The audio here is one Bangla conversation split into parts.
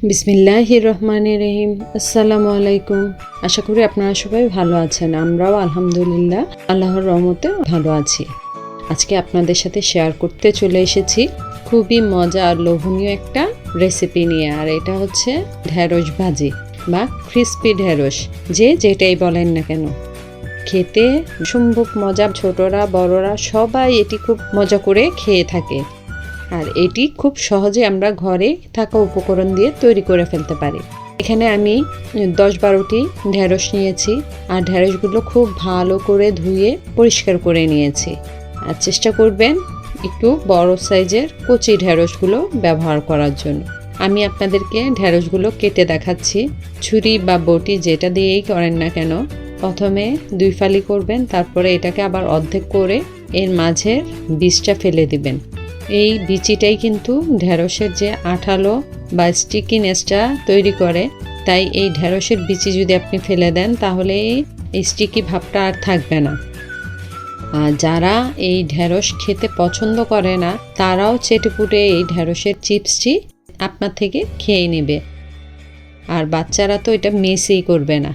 বিসমিল্লাহির রহমানির রহিম। আসসালামু আলাইকুম। আশা করি আপনারা সবাই ভালো আছেন। আমরাও আলহামদুলিল্লাহ আল্লাহর রহমতে ভালো আছি। আজকে আপনাদের সাথে শেয়ার করতে চলে এসেছি খুবই মজা আর লোভনীয় একটা রেসিপি নিয়ে। আর এটা হচ্ছে ঢেঁড়স ভাজি বা ক্রিস্পি ঢেঁড়স, যে যেটাই বলেন না কেন। খেতে অসম্ভব মজা, ছোটরা বড়রা সবাই এটি খুব মজা করে খেয়ে থাকে। আর এটি খুব সহজে আমরা ঘরে থাকা উপকরণ দিয়ে তৈরি করে ফেলতে পারি। এখানে আমি 10-12টি ঢেঁড়স নিয়েছি আর ঢেঁড়সগুলো খুব ভালো করে ধুয়ে পরিষ্কার করে নিয়েছি। আর চেষ্টা করবেন একটু বড় সাইজের কচি ঢেঁড়সগুলো ব্যবহার করার জন্য। আমি আপনাদেরকে ঢেঁড়সগুলো কেটে দেখাচ্ছি। ছুরি বা বটি যেটা দিয়েই করেন না কেন, প্রথমে 2 ফালি করবেন, তারপরে এটাকে আবার অর্ধেক করে এর মাঝের বীজটা ফেলে দিবেন। এই বিচিটাই কিন্তু ঢেঁড়সের যে আঠালো বা স্টিকিনেসটা তৈরি করে। তাই এই ঢেঁড়সের বিচি যদি আপনি ফেলে দেন তাহলে এই স্টিকি ভাবটা আর থাকবে না। আর যারা এই ঢেঁড়স খেতে পছন্দ করে না তারাও চেটেপুটে এই ঢেঁড়সের চিপসটি আপনার থেকে খেয়ে নেবে। আর বাচ্চারা তো এটা মিসই করবে না।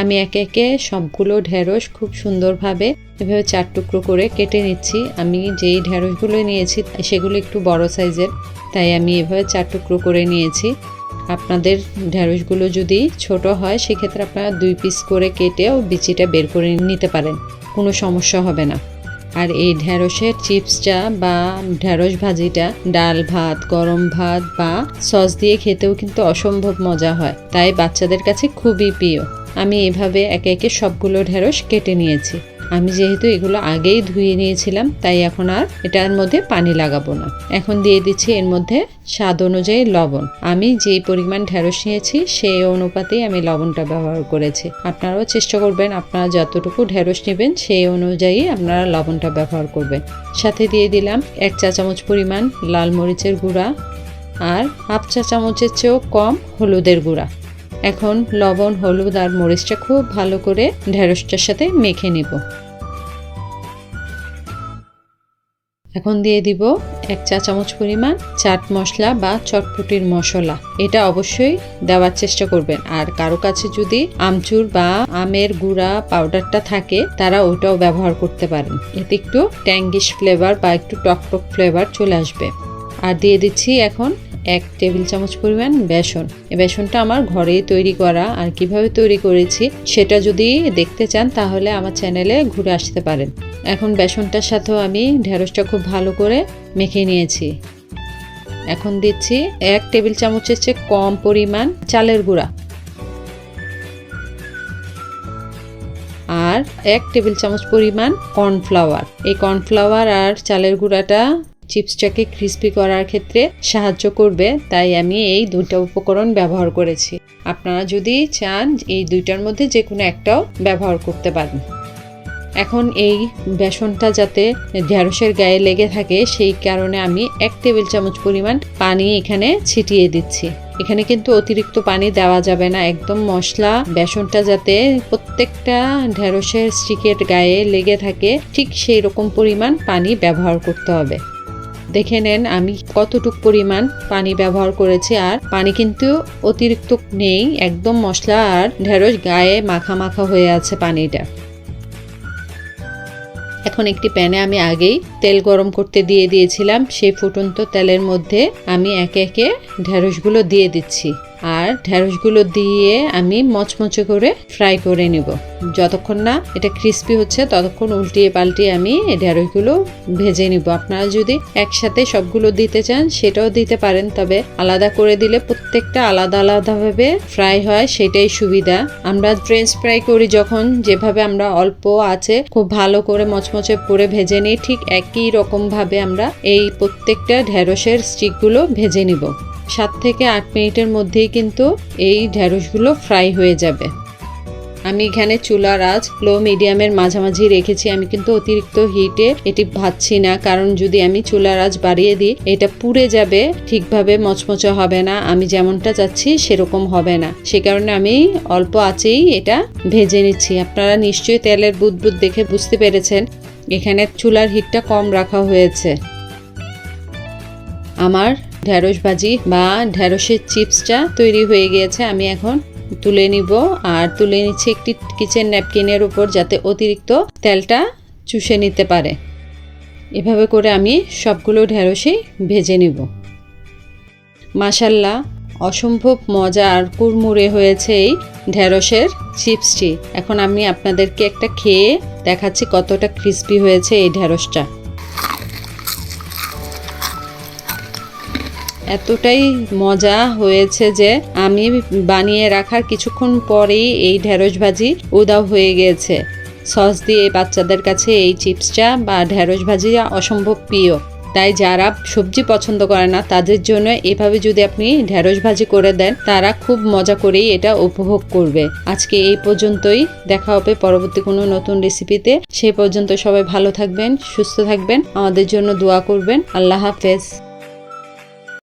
আমি একে একে সবগুলো ঢেঁড়স খুব সুন্দরভাবে এভাবে 4 টুকরো করে কেটে নিচ্ছি। আমি যেই ঢেঁড়সগুলো নিয়েছি সেগুলো একটু বড় সাইজের, তাই আমি এভাবে 4 টুকরো করে নিয়েছি। আপনাদের ঢেঁড়সগুলো যদি ছোট হয় সেক্ষেত্রে আপনারা 2 পিস করে কেটেও বিচিটা বের করে নিতে পারেন, কোনো সমস্যা হবে না। আর এই ঢেঁড়সের চিপসটা বা ঢেঁড়স ভাজিটা ডাল ভাত, গরম ভাত বা সস দিয়ে খেতেও কিন্তু অসম্ভব মজা হয়, তাই বাচ্চাদের কাছে খুবই প্রিয়। আমি এভাবে একে একে সবগুলো ঢেঁড়স কেটে নিয়েছি। আমি যেহেতু এগুলো আগেই ধুয়ে নিয়েছিলাম তাই এখন আর এটার মধ্যে পানি লাগাবো না। এখন দিয়ে দিচ্ছি এর মধ্যে স্বাদ অনুযায়ী লবণ। আমি যেই পরিমাণ ঢেঁড়স নিয়েছি সেই অনুপাতেই আমি লবণটা ব্যবহার করেছি। আপনারাও চেষ্টা করবেন আপনারা যতটুকু ঢেঁড়স নেবেন সেই অনুযায়ী আপনারা লবণটা ব্যবহার করবেন। সাথে দিয়ে দিলাম 1 চা চামচ পরিমাণ লাল মরিচের গুঁড়া আর 1/2 চা চামচের চেয়েও কম হলুদের গুঁড়া। এখন লবণ, হলুদ আর মরিচটা খুব ভালো করে ঢেঁড়সটার সাথে মেখে নিব। এখন দিয়ে দিব 1 চা চামচ পরিমাণ চাট মশলা বা চটপটির মশলা। এটা অবশ্যই দেওয়ার চেষ্টা করবেন। আর কারো কাছে যদি আমচুর বা আমের গুঁড়া পাউডারটা থাকে তারা ওটাও ব্যবহার করতে পারেন। এতে একটু ট্যাঙ্গিশ ফ্লেভার বা একটু টকটক ফ্লেভার চলে আসবে। আর দিয়ে দিচ্ছি এখন 1 টেবিল চামচ পরিমাণ বেসন। এই বেসনটা আমার ঘরেই তৈরি করা। আর কিভাবে তৈরি করেছি সেটা যদি দেখতে চান তাহলে আমার চ্যানেলে ঘুরে আসতে পারেন। এখন বেসনটার সাথেও আমি ঢেঁড়সটা খুব ভালো করে মেখে নিয়েছি। এখন দিচ্ছি 1 টেবিল চামচের চেয়ে কম পরিমাণ চালের গুঁড়া আর 1 টেবিল চামচ পরিমাণ কর্নফ্লাওয়ার। এই কর্নফ্লাওয়ার আর চালের গুঁড়াটা চিপসটাকে ক্রিস্পি করার ক্ষেত্রে সাহায্য করবে, তাই আমি এই 2টা উপকরণ ব্যবহার করেছি। আপনারা যদি চান এই 2টার মধ্যে যে কোনো একটাও ব্যবহার করতে পারেন। এখন এই বেসনটা যাতে ঢেঁড়সের গায়ে লেগে থাকে সেই কারণে আমি 1 টেবিল চামচ পরিমাণ পানি এখানে ছিটিয়ে দিচ্ছি। এখানে কিন্তু অতিরিক্ত পানি দেওয়া যাবে না। একদম মশলা বেসনটা যাতে প্রত্যেকটা ঢেঁড়সের স্টিকের গায়ে লেগে থাকে ঠিক সেই রকম পরিমাণ পানি ব্যবহার করতে হবে। দেখে নেন আমি কতটুকু পরিমাণ পানি ব্যবহার করেছি। আর পানি কিন্তু অতিরিক্ত নেই, একদম মশলা আর ঢেঁড়স গায়ে মাখা মাখা হয়ে আছে পানিটা। এখন একটি প্যানে আমি আগেই তেল গরম করতে দিয়ে দিয়েছিলাম। সেই ফুটন্ত তেলের মধ্যে আমি একে একে ঢেঁড়সগুলো দিয়ে দিচ্ছি। আর ঢেঁড়সগুলো দিয়ে আমি মচমচে করে ফ্রাই করে নিব। যতক্ষণ না এটা ক্রিস্পি হচ্ছে ততক্ষণ উল্টিয়ে পাল্টিয়ে আমি ঢেঁড়সগুলো ভেজে নিব। আপনারা যদি একসাথে সবগুলো দিতে চান সেটাও দিতে পারেন, তবে আলাদা করে দিলে প্রত্যেকটা আলাদা আলাদাভাবে ফ্রাই হয়, সেটাই সুবিধা। আমরা ফ্রেঞ্চ ফ্রাই করি যখন যেভাবে আমরা অল্প আছে খুব ভালো করে মচমচে করে ভেজে নিই, ঠিক একই রকম ভাবে আমরা এই প্রত্যেকটা ঢেঁড়সের স্টিকগুলো ভেজে নিব। 7 থেকে 8 মিনিটের মধ্যেই কিন্তু এই ঢেঁড়সগুলো ফ্রাই হয়ে যাবে। আমি এখানে চুলার আঁচ লো মিডিয়ামের মাঝামাঝি রেখেছি। আমি কিন্তু অতিরিক্ত হিটে এটি ভাজছি না, কারণ যদি আমি চুলার আঁচ বাড়িয়ে দিই এটা পুড়ে যাবে, ঠিকভাবে মচমচে হবে না, আমি যেমনটা চাচ্ছি সেরকম হবে না। সে কারণে আমি অল্প আঁচেই এটা ভেজে নিচ্ছি। আপনারা নিশ্চয়ই তেলের বুদবুদ দেখে বুঝতে পেরেছেন এখানে চুলার হিটটা কম রাখা হয়েছে। আমার ঢেঁড়স ভাজি বা ঢেঁড়সের চিপসটা তৈরি হয়ে গিয়েছে। আমি এখন তুলে নিব, আর তুলে নিচ্ছি একটি কিচেন ন্যাপকিনের উপর, যাতে অতিরিক্ত তেলটা চুষে নিতে পারে। এভাবে করে আমি সবগুলো ঢেঁড়সই ভেজে নিব। মাশাল্লাহ, অসম্ভব মজা আর কুড়মুড়ে হয়েছে এই ঢেঁড়সের চিপসটি। এখন আমি আপনাদেরকে একটা খেয়ে দেখাচ্ছি কতটা ক্রিস্পি হয়েছে এই ঢেঁড়সটা। এতটাই মজা হয়েছে যে আমি বানিয়ে রাখার কিছুক্ষণ পরেই এই ঢেঁড়স ভাজি উধাও হয়ে গিয়েছে। সস দিয়ে বাচ্চাদের কাছে এই চিপসটা বা ঢেঁড়স ভাজি অসম্ভব প্রিয়। তাই যারা সবজি পছন্দ করে না তাদের জন্য এভাবে যদি আপনি ঢেঁড়স ভাজি করে দেন, তারা খুব মজা করেই এটা উপভোগ করবে। আজকে এই পর্যন্তই, দেখা হবে পরবর্তী কোনো নতুন রেসিপিতে। সেই পর্যন্ত সবাই ভালো থাকবেন, সুস্থ থাকবেন, আমাদের জন্য দোয়া করবেন। আল্লাহ হাফেজ।